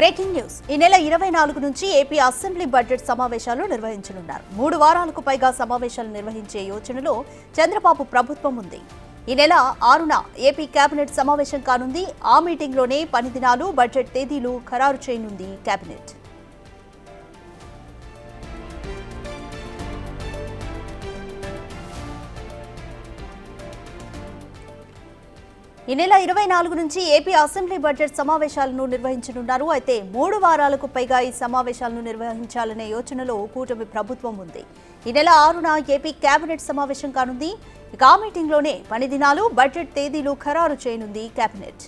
Breaking news ఈ నెల 24 నుంచి ఏపీ అసెంబ్లీ బడ్జెట్ సమావేశాలు నిర్వహించనున్నారు. 3 వారాలకు పైగా సమావేశాలు నిర్వహించే యోచనలో చంద్రబాబు ప్రభుత్వం ఉంది. ఈ నెల 6న ఏపీ కేబినెట్ సమావేశం కానుంది. ఆ మీటింగ్లోనే పని దినాలు, బడ్జెట్ తేదీలు ఖరారు చేయనుంది కేబినెట్. ఈ నెల 24 నుంచి ఏపీ అసెంబ్లీ బడ్జెట్ సమావేశాలను నిర్వహించనున్నారు. అయితే 3 వారాలకు పైగా ఈ సమావేశాలను నిర్వహించాలనే యోచనలో కూటమి ప్రభుత్వం ఉంది. ఈ నెల 6న ఏపీ కేబినెట్ సమావేశం కానుంది. ఇక ఆ మీటింగ్లోనే పని దినాలు, బడ్జెట్ తేదీలు ఖరారు చేయనుంది కేబినెట్.